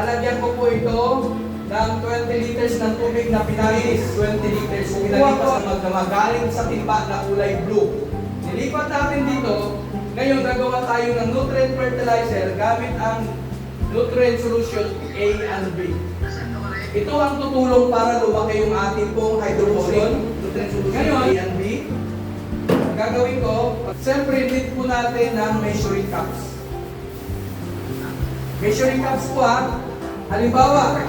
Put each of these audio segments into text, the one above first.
lalagyan ko po ito ng 20 liters ng tubig na pinalis. 20 liters. Pinalipas na magdamagaling sa timba na kulay blue. Nilipat natin dito. Ngayon, gagawa tayo ng nutrient fertilizer gamit ang nutrient solution A and B. Ito ang tutulong para lumaki yung ating pong hydroponic nutrient solution ngayon, A and B. Gagawin ko, siyempre need po natin ng measuring cups. Measuring cups po halimbawa,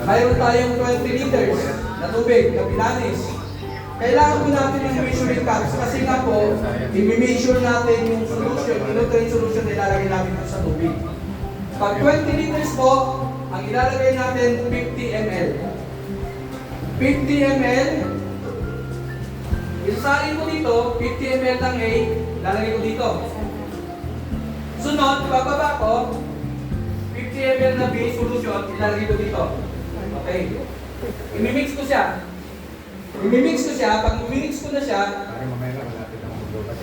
mayroon tayong 20 liters na tubig na pinanis. Kailangan po natin ng measuring cups kasi nga po, i-measure natin yung solution, yung nutrient solution na ilalagay natin sa tubig. Pag 20 liters po, ang ilalagay natin 50 ml. 50 ml, isasalin ko dito, 50 ml ng A, lalagay ko dito. Sunod, bababa ko, 50 ml na B solution, ilalagay ko dito. Okay. I-mix ko siya. Pag i-mix ko na siya,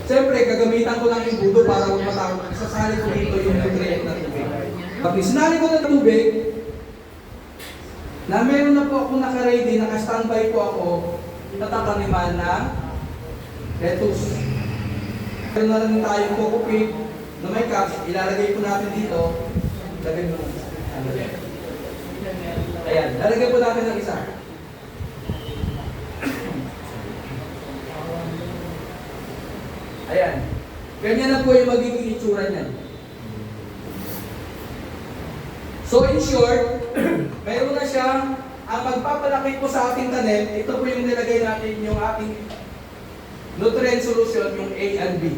siyempre, gagamitan ko lang yung budo para huwag matakot. Isasali ko dito yung nutrient na tubig. Pag isinali ko na tubig, na meron na po akong naka-ready, naka-standby po ako, natataniman ng lettuce. Meron na rin tayong coco peat na may cups, ilalagay po natin dito. Lagay mo na. Ayan, lalagay po natin ng isa. Ayan. Ganyan na po yung magiging itsura niyan. So in short, mayroon na siyang ang magpapalaki po sa ating tanim. Ito po yung nilagay natin yung ating nutrient solution, yung A and B.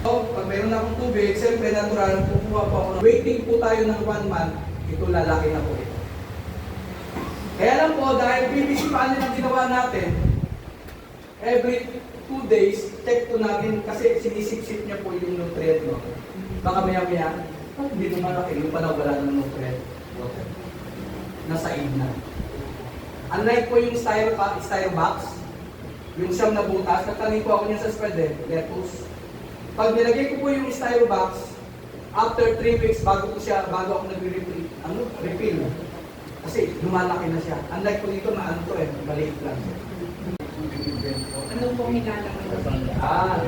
So, pag mayroon na akong tubig, siyempre natural, kukuha po ako. Waiting po tayo ng 1 month, ito lalaki na po ito. Kaya lang po, dahil PVC panel ang ginawa natin, every 2 days, check po natin kasi sinisip-sip niya po yung nutrient. No? Baka maya-maya, hindi ko malaki, yung pala wala ng nutrient water. Nasa aid na. Unlike po yung styro box, yung siyam na butas, nagtanim po ako niya sa spread lettuce. Pag nilagay ko po yung styro box, after 3 weeks, bago ako nag-refill. Kasi lumalaki na siya. Unlike po dito na maliit lang. Ano po hinalaman?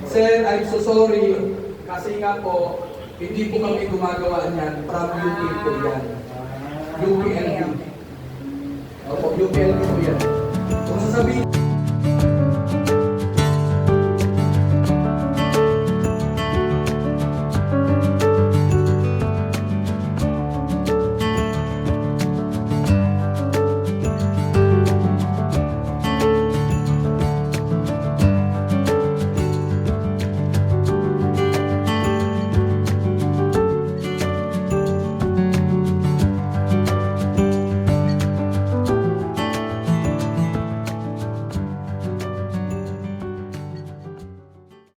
Sir, I'm so sorry. Kasi nga po, hindi po kami gumagawa niyan. From UP po yan. UPLB. Opo, UPLB po yan. Kung sasabihin,